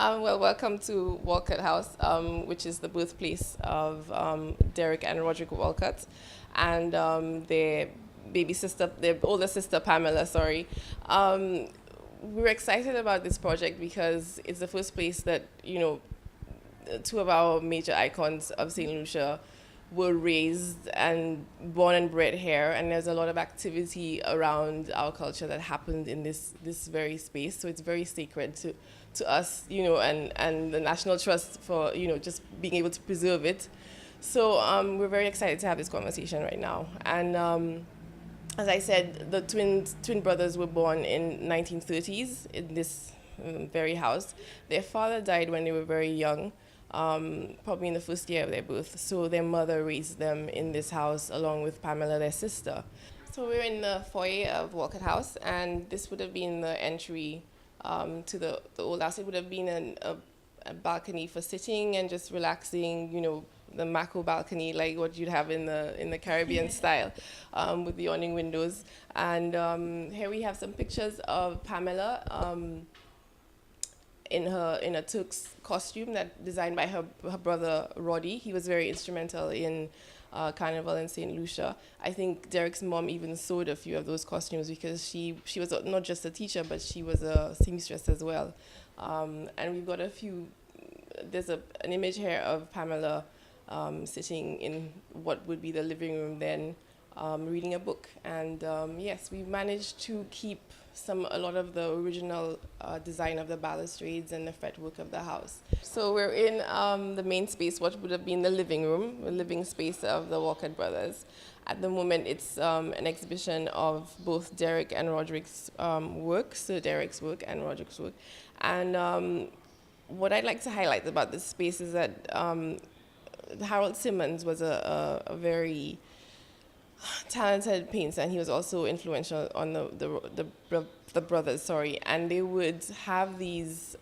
Well, welcome to Walcott House, which is the birthplace of Derek and Roderick Walcott, and their their older sister Pamela. Sorry. We're excited about this project because it's the first place that two of our major icons of St. Lucia were raised and born and bred here, and there's a lot of activity around our culture that happened in this very space. So it's very sacred to us, and the National Trust for just being able to preserve it. So we're very excited to have this conversation right now. And as I said, the twin brothers were born in 1930s in this very house. Their father died when they were very young, probably in the first year of their birth. So their mother raised them in this house along with Pamela, their sister. So we're in the foyer of Walcott House, and this would have been the entry to the old house. It would have been a balcony for sitting and just relaxing, the Mako balcony, like what you'd have in the Caribbean style, with the awning windows. And here we have some pictures of Pamela in a Turk's costume that designed by her brother Roddy. He was very instrumental in Carnival in St. Lucia. I think Derek's mom even sewed a few of those costumes because she was not just a teacher, but she was a seamstress as well. And we've got there's an image here of Pamela sitting in what would be the living room then, reading a book. And yes, we managed to keep a lot of the original design of the balustrades and the fretwork of the house. So we're in the main space, what would have been the living room, the living space of the Walcott brothers. At the moment, it's an exhibition of both Derek and Roderick's work, Sir Derek's work and Roderick's work. And what I'd like to highlight about this space is that Harold Simmons was a very talented painter, and he was also influential on the brothers. Sorry, and they would have these.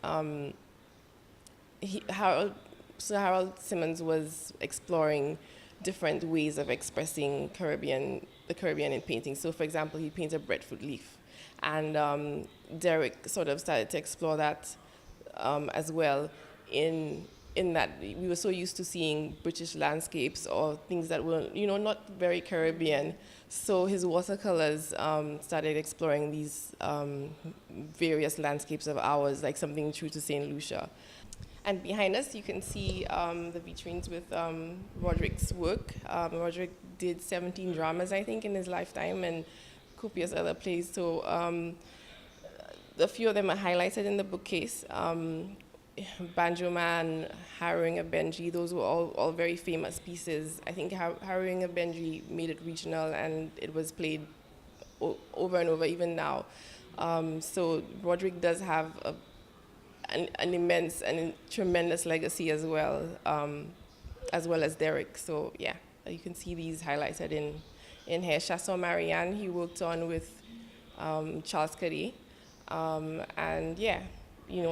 Sir Harold Simmons was exploring different ways of expressing the Caribbean in painting. So, for example, he painted breadfruit leaf, and Derek sort of started to explore that as well. In that we were so used to seeing British landscapes or things that were, not very Caribbean. So his watercolors started exploring these various landscapes of ours, like something true to St. Lucia. And behind us, you can see the vitrines with Roderick's work. Roderick did 17 dramas, I think, in his lifetime, and copious other plays. So a few of them are highlighted in the bookcase. Banjo Man, Harrowing of Benji, those were all very famous pieces. I think Harrowing of Benji made it regional, and it was played over and over, even now. So Roderick does have an immense and tremendous legacy as well as Derek. So yeah, you can see these highlighted in here. Chasson Marianne, he worked on with Charles Cadet, and yeah.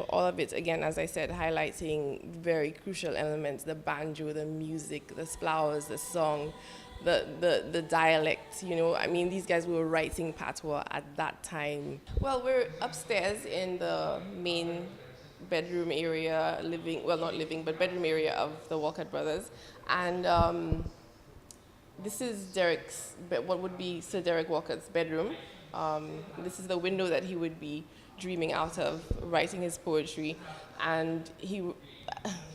All of it, again, as I said, highlighting very crucial elements: the banjo, the music, the flowers, the song, the dialect. These guys were writing patois at that time. Well, we're upstairs in the main bedroom area, bedroom area of the Walcott brothers. And this is what would be Sir Derek Walcott's bedroom. This is the window that he would be dreaming out of, writing his poetry. And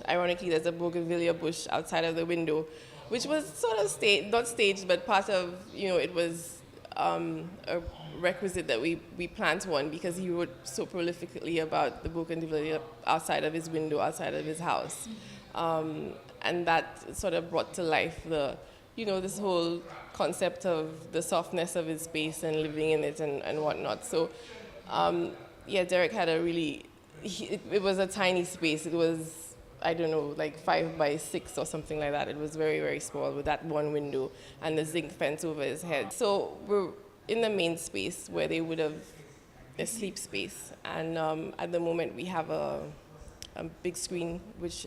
ironically, there's a bougainvillea bush outside of the window, which was sort of not staged, but part of, it was a requisite that we plant one, because he wrote so prolifically about the bougainvillea outside of his window, outside of his house. And that sort of brought to life this whole concept of the softness of his space and living in it and whatnot. So, Derek had it was a tiny space. It was, I don't know, like 5 by 6 or something like that. It was very, very small with that one window and the zinc fence over his head. So we're in the main space where they would have a sleep space. And at the moment we have a big screen which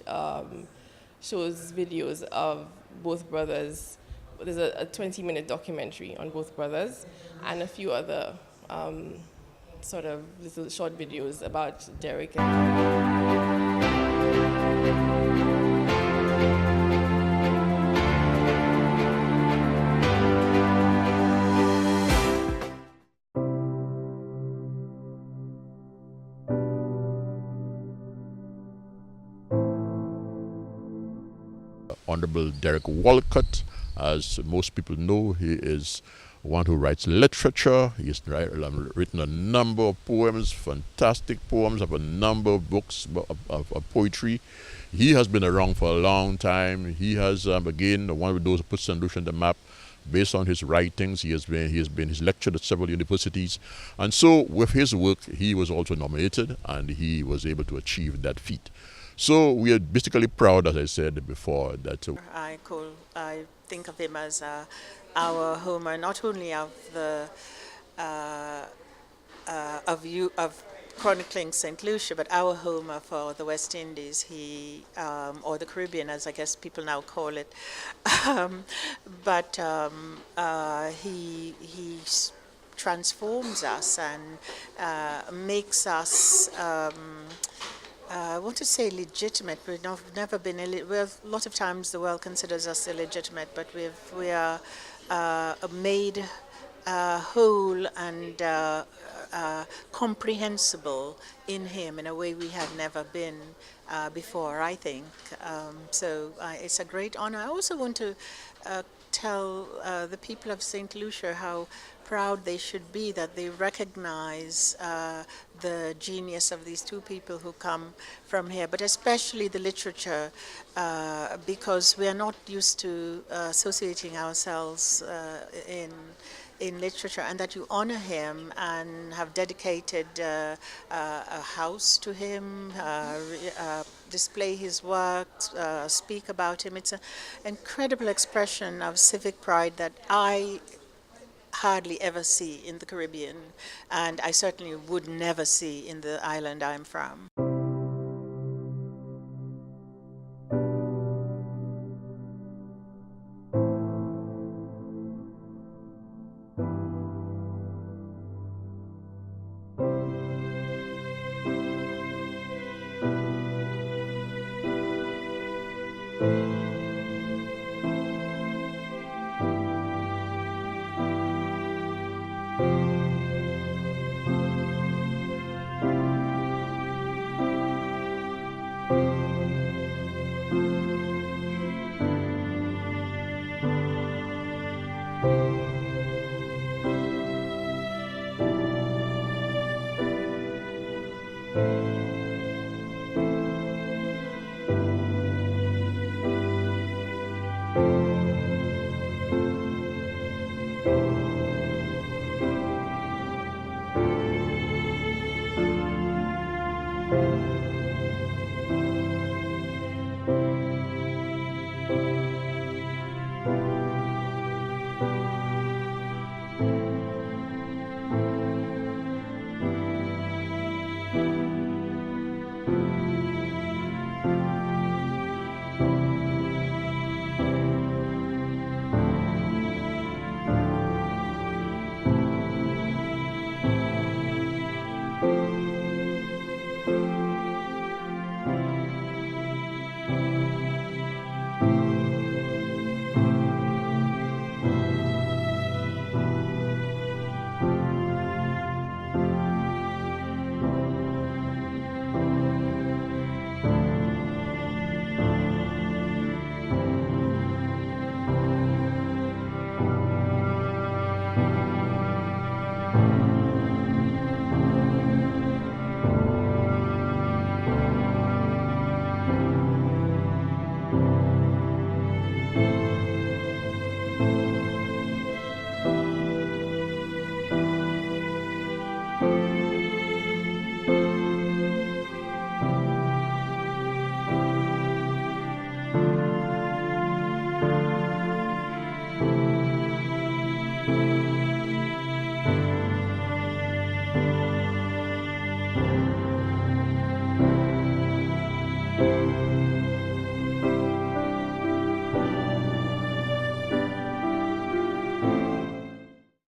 shows videos of both brothers. There's a 20-minute documentary on both brothers and a few other sort of little short videos about Derek. Honorable Derek Walcott. As most people know, he is one who writes literature. He has written a number of poems, fantastic poems, of a number of books of poetry. He has been around for a long time. He has, again, one of those who puts St. Lucia on the map based on his writings. He's lectured at several universities. And so with his work, he was also nominated and he was able to achieve that feat. So we are basically proud, as I said before, that I think of him as our Homer, not only of the of chronicling St. Lucia, but our Homer for the West Indies. Or the Caribbean, as I guess people now call it. um, but he transforms us and makes us. I want to say legitimate. We've never been. Well, a lot of times the world considers us illegitimate, but we are made whole and comprehensible in Him in a way we had never been before, I think. So it's a great honor. I also want to tell the people of St. Lucia how proud they should be that they recognize the genius of these two people who come from here, but especially the literature, because we are not used to associating ourselves in literature, and that you honor him and have dedicated a house to him, display his work, speak about him. It's an incredible expression of civic pride that I hardly ever see in the Caribbean, and I certainly would never see in the island I'm from.